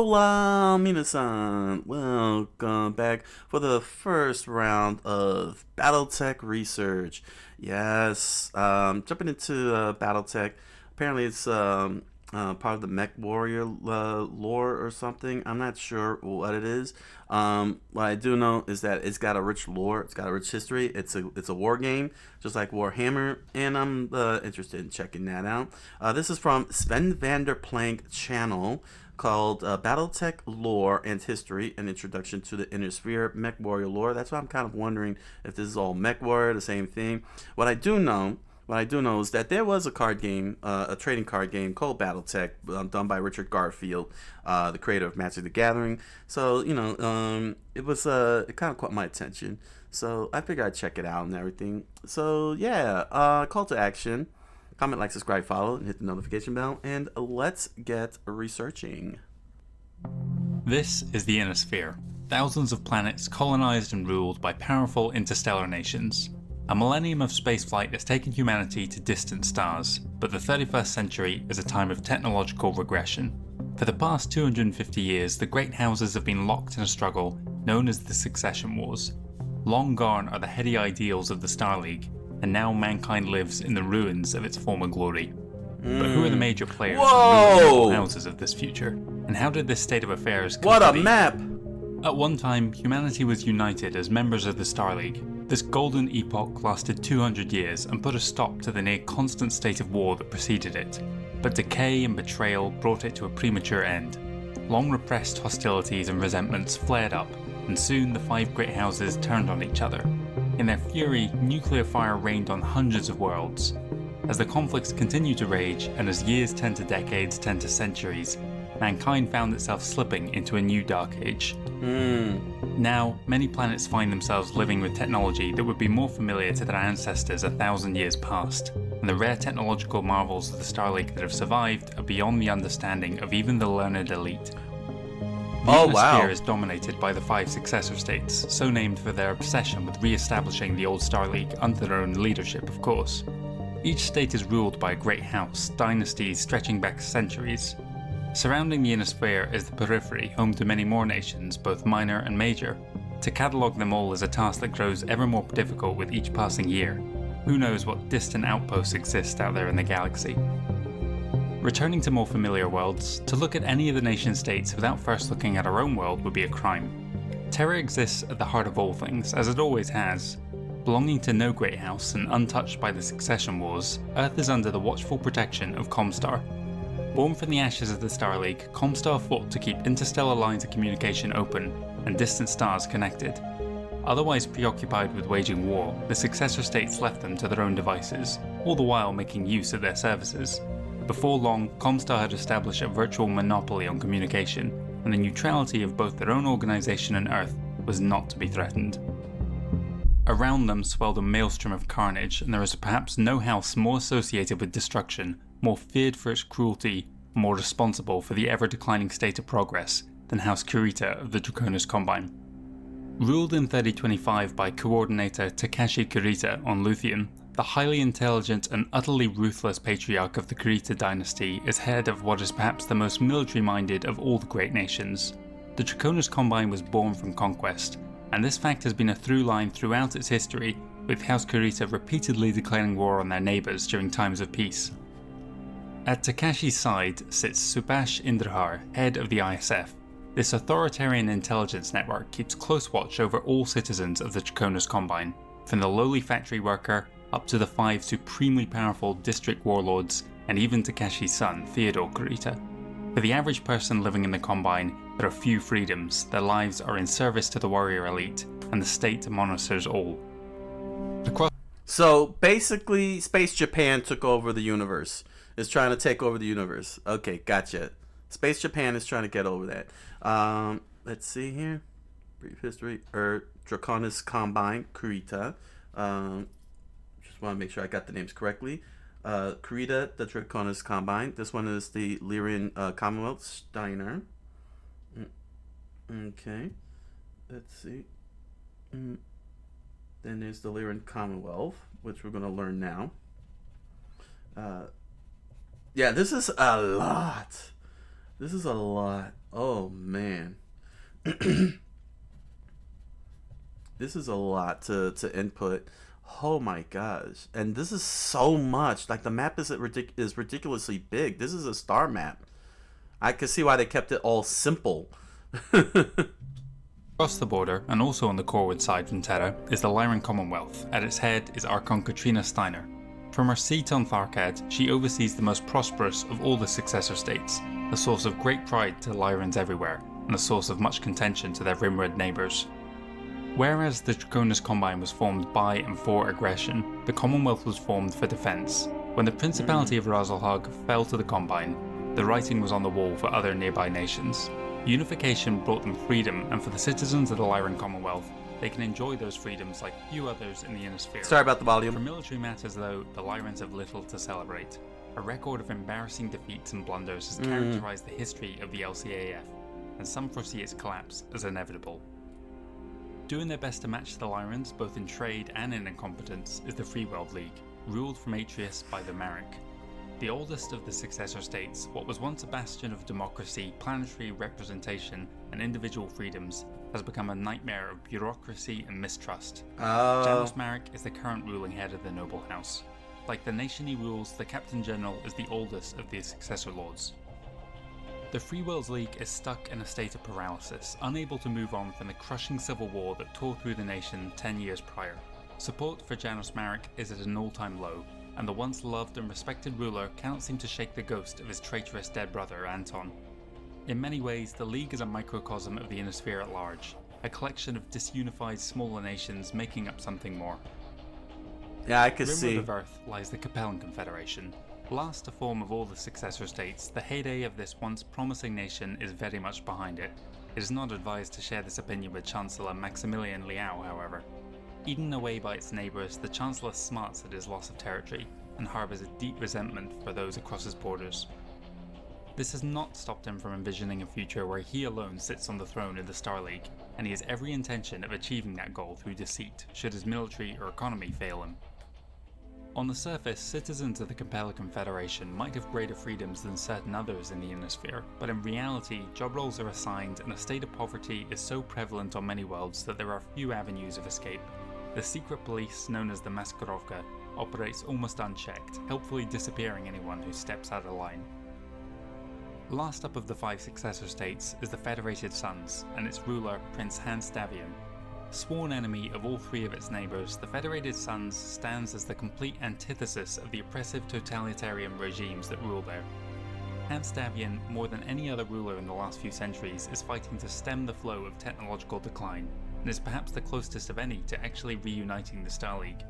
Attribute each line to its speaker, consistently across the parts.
Speaker 1: Hola, minasan! Welcome back for the first round of BattleTech research. Yes, jumping into BattleTech. Apparently, it's part of the Mechwarrior lore or something. I'm not sure what it is. What I do know is that it's got a rich lore. It's got a rich history. It's a war game, just like Warhammer, and I'm interested in checking that out. This is from Sven channel called BattleTech Lore and History: An Introduction to the Inner Sphere Mechwarrior Lore. That's why I'm kind of wondering if this is all Mechwarrior, the same thing. What I do know is that there was a card game, a trading card game called BattleTech, done by Richard Garfield, the creator of Magic the Gathering. So it kind of caught my attention. So I figured I'd check it out and everything. So yeah, call to action. Comment, like, subscribe, follow, and hit the notification bell. And let's get researching.
Speaker 2: This is the Inner Sphere. Thousands of planets colonized and ruled by powerful interstellar nations. A millennium of spaceflight has taken humanity to distant stars, but the 31st century is a time of technological regression. For the past 250 years, the great houses have been locked in a struggle known as the Succession Wars. Long gone are the heady ideals of the Star League, and now mankind lives in the ruins of its former glory. But who are the major players and ruling houses of this future? And how did this state of affairs come to be?
Speaker 1: Map!
Speaker 2: At one time, humanity was united as members of the Star League. This golden epoch lasted 200 years and put a stop to the near constant state of war that preceded it. But decay and betrayal brought it to a premature end. Long repressed hostilities and resentments flared up, and soon the five great houses turned on each other. In their fury, nuclear fire rained on hundreds of worlds. As the conflicts continued to rage, and as years tend to decades tend to centuries, mankind found itself slipping into a new dark age. Now, many planets find themselves living with technology that would be more familiar to their ancestors 1,000 years past, and the rare technological marvels of the Star League that have survived are beyond the understanding of even the learned elite. The Inner Sphere is dominated by the five successor states, so named for their obsession with re-establishing the old Star League under their own leadership, of course. Each state is ruled by a great house, dynasties stretching back centuries. Surrounding the Inner Sphere is the periphery, home to many more nations, both minor and major. To catalogue them all is a task that grows ever more difficult with each passing year. Who knows what distant outposts exist out there in the galaxy? Returning to more familiar worlds, to look at any of the nation states without first looking at our own world would be a crime. Terra exists at the heart of all things, as it always has. Belonging to no great house and untouched by the Succession Wars, Earth is under the watchful protection of Comstar. Born from the ashes of the Star League, Comstar fought to keep interstellar lines of communication open and distant stars connected. Otherwise preoccupied with waging war, the successor states left them to their own devices, all the while making use of their services. Before long, Comstar had established a virtual monopoly on communication, and the neutrality of both their own organization and Earth was not to be threatened. Around them swelled a maelstrom of carnage, and there is perhaps no house more associated with destruction, more feared for its cruelty, more responsible for the ever-declining state of progress than House Kurita of the Draconis Combine. Ruled in 3025 by Coordinator Takashi Kurita on Luthien, the highly intelligent and utterly ruthless patriarch of the Kurita dynasty is head of what is perhaps the most military-minded of all the great nations. The Draconis Combine was born from conquest, and this fact has been a through line throughout its history, with House Kurita repeatedly declaring war on their neighbours during times of peace. At Takashi's side sits Subhash Indrahar, head of the ISF. This authoritarian intelligence network keeps close watch over all citizens of the Draconis Combine, from the lowly factory worker up to the five supremely powerful district warlords, and even Takashi's son, Theodore Kurita. For the average person living in the Combine, there are few freedoms. Their lives are in service to the warrior elite, and the state monitors all.
Speaker 1: So basically, Space Japan took over the universe. Is trying to take over the universe. Okay, gotcha. Space Japan is trying to get over that. Let's see here. Brief history. Draconis Combine, Kurita. Just want to make sure I got the names correctly. Kurita, the Draconis Combine. This one is the Lyrian Commonwealth, Steiner. Okay. Let's see. Then there's the Lyrian Commonwealth, which we're going to learn now. Yeah, this is a lot. This is a lot. Oh man. This is a lot to input. Oh my gosh. And this is so much. Like the map is ridiculously big. This is a star map. I can see why they kept it all simple.
Speaker 2: Across the border, and also on the Corwood side from Terra, is the Lyran Commonwealth. At its head is Archon Katrina Steiner. From her seat on Tharkad, she oversees the most prosperous of all the successor states, a source of great pride to Lyrans everywhere, and a source of much contention to their Rimwood neighbours. Whereas the Draconis Combine was formed by and for aggression, the Commonwealth was formed for defence. When the Principality of Razelhag fell to the Combine, the writing was on the wall for other nearby nations. Unification brought them freedom, and for the citizens of the Lyran Commonwealth, they can enjoy those freedoms like few others in the Inner Sphere.
Speaker 1: Sorry about the
Speaker 2: For
Speaker 1: volume.
Speaker 2: military matters though, the Lyrans have little to celebrate. A record of embarrassing defeats and blunders has characterised the history of the LCAF, and some foresee its collapse as inevitable. Doing their best to match the Lyrans, both in trade and in incompetence, is the Free World League, ruled from Atreus by the Marek. The oldest of the successor states, what was once a bastion of democracy, planetary representation, and individual freedoms, has become a nightmare of bureaucracy and mistrust. Janos Marek is the current ruling head of the noble house. Like the nation he rules, the Captain General is the oldest of the successor lords. The Free Worlds League is stuck in a state of paralysis, unable to move on from the crushing civil war that tore through the nation 10 years prior. Support for Janos Marek is at an all-time low, and the once loved and respected ruler cannot seem to shake the ghost of his traitorous dead brother Anton. In many ways, the League is a microcosm of the Inner Sphere at large, a collection of disunified smaller nations making up something more.
Speaker 1: Yeah, I could
Speaker 2: Rimworld
Speaker 1: see.
Speaker 2: of Earth lies the Capellan Confederation. Last to form of all the successor states, the heyday of this once promising nation is very much behind it. It is not advised to share this opinion with Chancellor Maximilian Liao, however. Eaten away by its neighbours, the Chancellor smarts at his loss of territory, and harbours a deep resentment for those across his borders. This has not stopped him from envisioning a future where he alone sits on the throne in the Star League, and he has every intention of achieving that goal through deceit, should his military or economy fail him. On the surface, citizens of the Capella Confederation might have greater freedoms than certain others in the Inner Sphere, but in reality, job roles are assigned and a state of poverty is so prevalent on many worlds that there are few avenues of escape. The secret police, known as the Maskarovka, operates almost unchecked, helpfully disappearing anyone who steps out of line. Last up of the 5 successor states is the Federated Suns, and its ruler, Prince Hans Davian. Sworn enemy of all 3 of its neighbours, the Federated Suns stands as the complete antithesis of the oppressive totalitarian regimes that rule there. Hans Davian, more than any other ruler in the last few centuries, is fighting to stem the flow of technological decline, and is perhaps the closest of any to actually reuniting the Star League.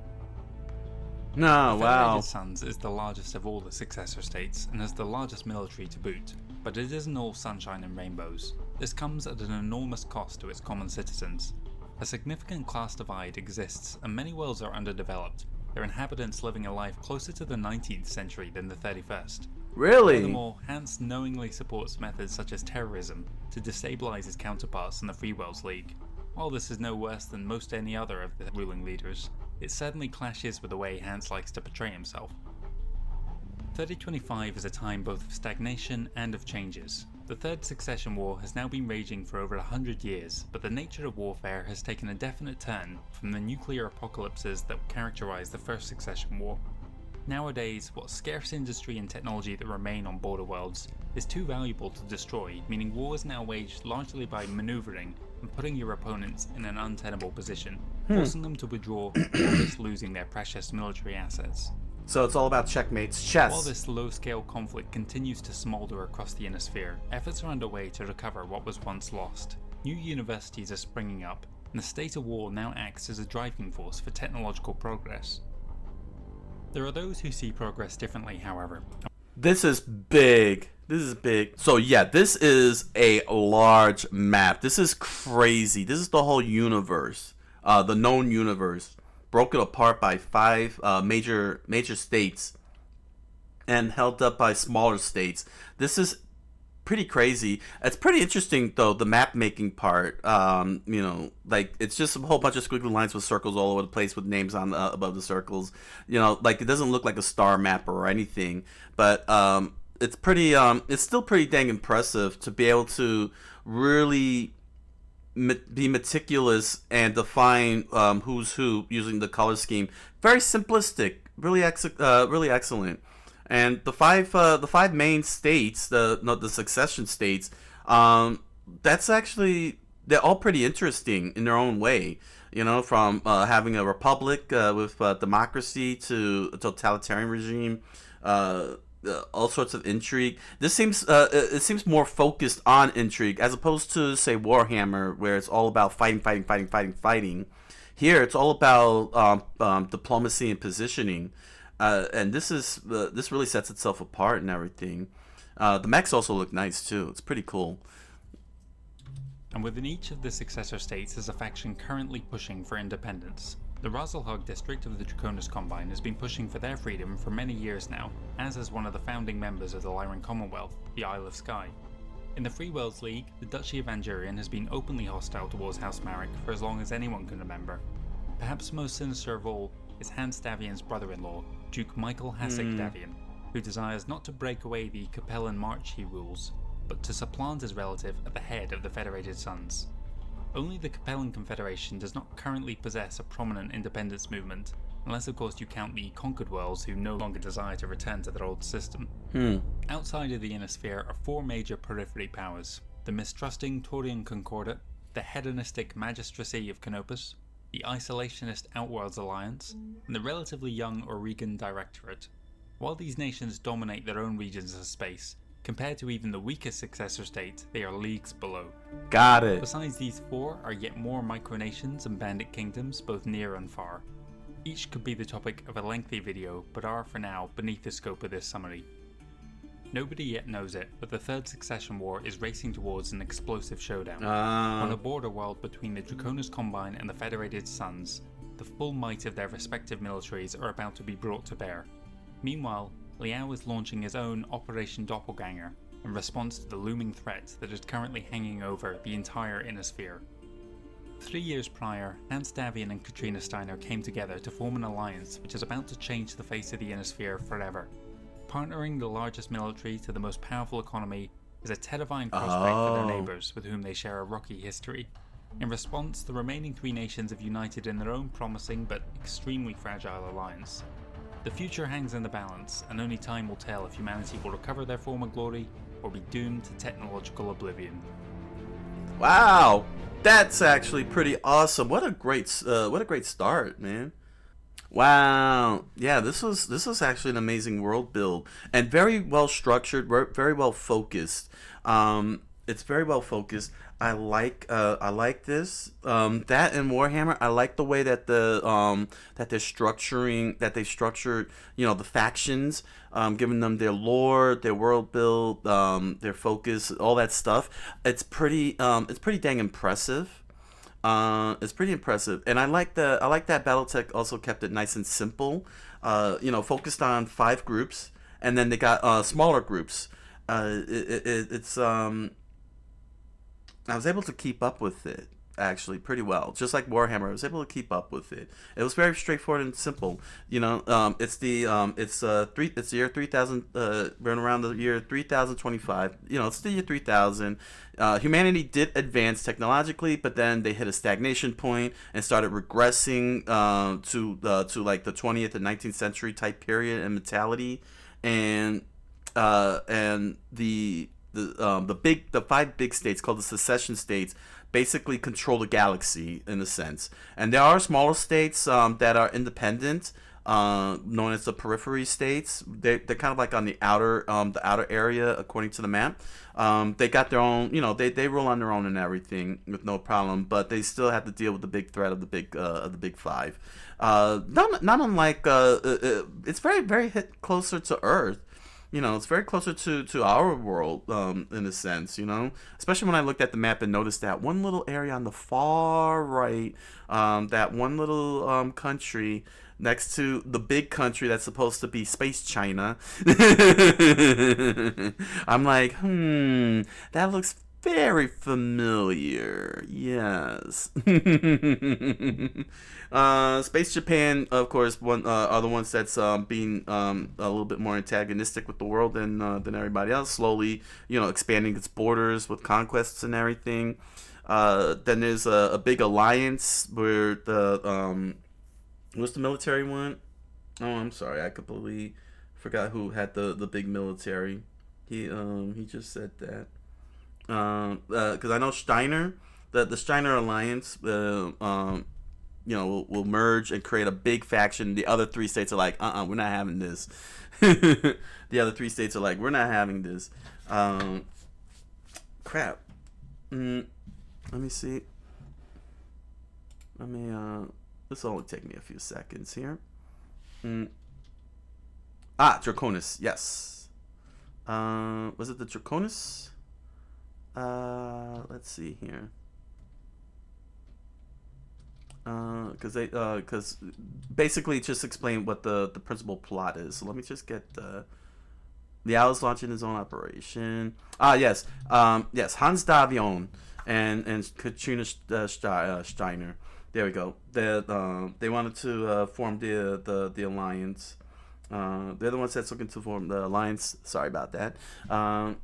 Speaker 1: No,
Speaker 2: The
Speaker 1: wow.
Speaker 2: Federated Suns is the largest of all the successor states, and has the largest military to boot, but it isn't all sunshine and rainbows. This comes at an enormous cost to its common citizens. A significant class divide exists, and many worlds are underdeveloped, their inhabitants living a life closer to the 19th century than the 31st.
Speaker 1: Really?
Speaker 2: Furthermore, Hans knowingly supports methods such as terrorism to destabilize his counterparts in the Free Worlds League. While this is no worse than most any other of the ruling leaders, it certainly clashes with the way Hans likes to portray himself. 3025 is a time both of stagnation and of changes. The Third Succession War has now been raging for over 100 years, but the nature of warfare has taken a definite turn from the nuclear apocalypses that characterised the First Succession War. Nowadays, what scarce industry and technology that remain on border worlds is too valuable to destroy, meaning war is now waged largely by manoeuvring and putting your opponents in an untenable position, forcing them to withdraw or risk losing their precious military assets.
Speaker 1: So it's all about checkmates. Chess.
Speaker 2: While this low-scale conflict continues to smoulder across the Inner Sphere, efforts are underway to recover what was once lost. New universities are springing up, and the state of war now acts as a driving force for technological progress. There are those who see progress differently, however.
Speaker 1: This is big. This is big. So yeah, this is a large map. This is crazy. This is the whole universe, the known universe, broken apart by 5 major states and held up by smaller states. This is pretty crazy. It's pretty interesting though, the map making part. You know, like it's just a whole bunch of squiggly lines with circles all over the place with names on above the circles. You know, like it doesn't look like a star map or anything, but it's pretty it's still pretty dang impressive to be able to really be meticulous and define who's who using the color scheme. Very simplistic, really excellent. And the five main states, the succession states, that's actually, they're all pretty interesting in their own way. You know, from having a republic with democracy to a totalitarian regime. All sorts of intrigue. This seems it seems more focused on intrigue as opposed to say Warhammer, where it's all about fighting. Here, it's all about diplomacy and positioning, and this really sets itself apart and everything. The mechs also look nice too. It's pretty cool.
Speaker 2: And within each of the successor states is a faction currently pushing for independence. The Razelhog district of the Draconis Combine has been pushing for their freedom for many years now, as is one of the founding members of the Lyran Commonwealth, the Isle of Skye. In the Free Worlds League, the Duchy of Angurian has been openly hostile towards House Marek for as long as anyone can remember. Perhaps most sinister of all is Hans Davian's brother-in-law, Duke Michael Hasek Davian, who desires not to break away the Capellan March he rules, but to supplant his relative at the head of the Federated Sons. Only the Capellan Confederation does not currently possess a prominent independence movement, unless of course you count the conquered worlds who no longer desire to return to their old system. Outside of the Inner Sphere are four major periphery powers: the mistrusting Taurian Concordat, the hedonistic Magistracy of Canopus, the isolationist Outworlds Alliance, and the relatively young Oregon Directorate. While these nations dominate their own regions of space, compared to even the weakest successor state, they are leagues below.
Speaker 1: Got it.
Speaker 2: Besides these four are yet more micronations and bandit kingdoms, both near and far. Each could be the topic of a lengthy video, but are for now beneath the scope of this summary. Nobody yet knows it, but the Third Succession War is racing towards an explosive showdown. On a border world between the Draconis Combine and the Federated Sons, the full might of their respective militaries are about to be brought to bear. Meanwhile, Liao is launching his own Operation Doppelganger in response to the looming threat that is currently hanging over the entire Inner Sphere. 3 years prior, Hans Davian and Katrina Steiner came together to form an alliance which is about to change the face of the Inner Sphere forever. Partnering the largest military to the most powerful economy is a terrifying prospect for their neighbours with whom they share a rocky history. In response, the remaining three nations have united in their own promising but extremely fragile alliance. The future hangs in the balance, and only time will tell if humanity will recover their former glory or be doomed to technological oblivion.
Speaker 1: Wow, that's actually pretty awesome. What a great start, man. Wow, yeah, this was actually an amazing world build and very well structured, very well focused. It's very well focused. I like this. That and Warhammer, I like the way that they structured, you know, the factions, giving them their lore, their world build, their focus, all that stuff. It's pretty dang impressive. It's pretty impressive, and I like that BattleTech also kept it nice and simple. You know, focused on 5 groups, and then they got smaller groups. It's I was able to keep up with it actually pretty well. Just like Warhammer, I was able to keep up with it. It was very straightforward and simple. You know, it's the year 3000. We're around the year 3025. You know, it's the year 3000. Humanity did advance technologically, but then they hit a stagnation point and started regressing to like the 20th and 19th century type period and mentality, and the 5 big states called the secession states basically control the galaxy in a sense, and there are smaller states that are independent, known as the periphery states. They're kind of like on the outer area according to the map. They got their own, you know, they rule on their own and everything with no problem, but they still have to deal with the big threat of the big 5. Not unlike it's very hit closer to Earth. You know, it's very closer to our world, in a sense, you know, especially when I looked at the map and noticed that one little area on the far right, that one little country next to the big country that's supposed to be Space China. I'm like, that looks very familiar. Yes. Space Japan, of course, are the ones that's being a little bit more antagonistic with the world than everybody else. Slowly, expanding its borders with conquests and everything. Then there's a big alliance where what's the military one? Oh, I'm sorry, I completely forgot who had the big military. He just said that. Because I know Steiner, the Steiner alliance, will merge and create a big faction. The other three states are like, we're not having this. The other three states are like, we're not having this. Crap. Let me see. This will only take me a few seconds here. Draconis, yes. Was it the Draconis? Let's see here. Because basically just explain what the principal plot is. So let me just get the Owl's launching his own operation. Yes. Hans Davion and Katrina Steiner. There we go. They wanted to form the alliance. They're the ones that's looking to form the alliance. Sorry about that. In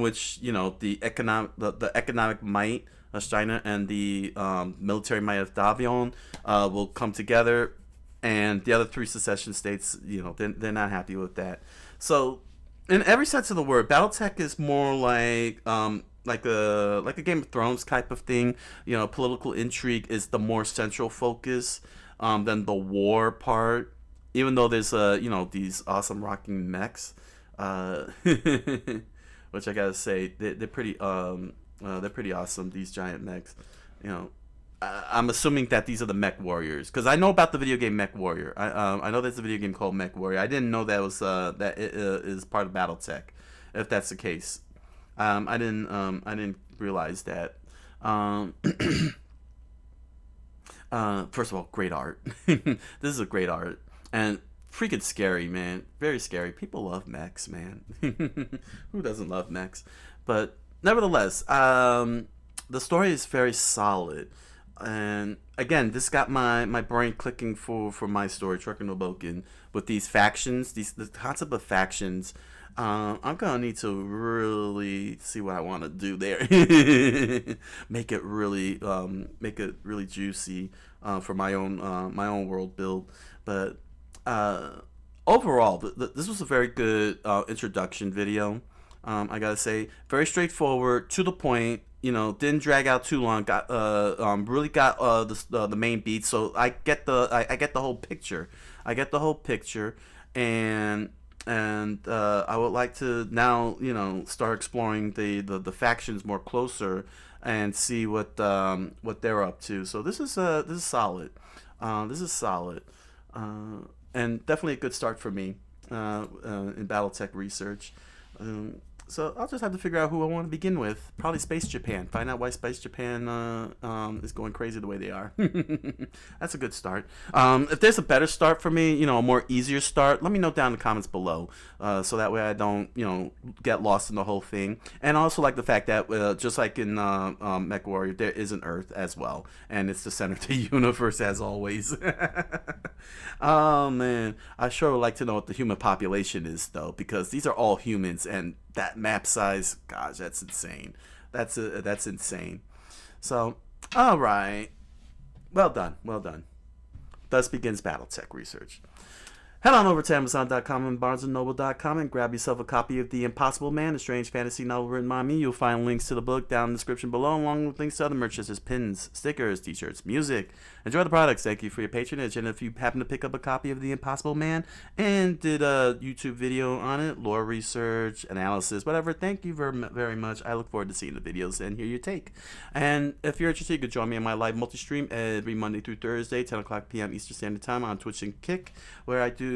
Speaker 1: which the economic might of Steiner and the military might of Davion will come together, and the other three secession states, they're not happy with that. So, in every sense of the word, BattleTech is more like a Game of Thrones type of thing. Political intrigue is the more central focus than the war part. Even though there's these awesome rocking mechs, which I gotta say they're pretty awesome. These giant mechs, I'm assuming that these are the Mechwarriors because I know about the video game Mechwarrior. I know there's a video game called Mechwarrior. I didn't know that was that it is part of BattleTech. If that's the case, I didn't realize that. First of all, great art. This is a great art and freaking scary, man. Very scary. People love mechs, man. Who doesn't love mechs? But nevertheless, the story is very solid. And again, this got my brain clicking for my story, Trucker no Bouken, with these factions, the concept of factions. I'm gonna need to really see what I want to do there. make it really juicy for my own world build. But overall, this was a very good introduction video. I gotta say, very straightforward, to the point. Didn't drag out too long. Got really got the main beats. So I get the whole picture. And I would like to now start exploring the factions more closer and see what they're up to. So this is solid. And definitely a good start for me in BattleTech research. So I'll just have to figure out who I want to begin with. Probably Space Japan. Find out why Space Japan is going crazy the way they are. That's a good start. If there's a better start for me, a more easier start, let me know down in the comments below. So that way I don't, get lost in the whole thing. And I also like the fact that just like in Mechwarrior, there is an Earth as well. And it's the center of the universe as always. Oh, man. I sure would like to know what the human population is, though, because these are all humans, and that map size, gosh, that's insane. That's insane. So, all right. Well done. Thus begins BattleTech research. Head on over to Amazon.com and BarnesandNoble.com and grab yourself a copy of The Impossible Man, a strange fantasy novel written by me. You'll find links to the book down in the description below, along with links to other merch such as pins, stickers, t-shirts, music. Enjoy the products. Thank you for your patronage. And if you happen to pick up a copy of The Impossible Man and did a YouTube video on it, lore research, analysis, whatever, thank you very, very much. I look forward to seeing the videos and hear your take. And if you're interested, you can join me on my live multi-stream every Monday through Thursday, 10 o'clock p.m. Eastern Standard Time on Twitch and Kick, where I do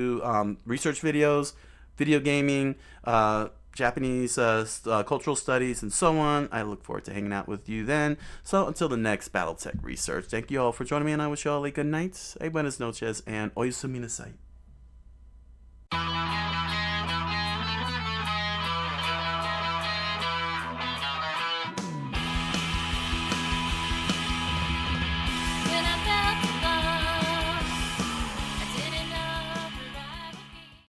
Speaker 1: research videos, video gaming, Japanese cultural studies, and so on. I look forward to hanging out with you then. So until the next BattleTech research, thank you all for joining me, and I wish you all a good night, a buenas noches, and oyasuminasai.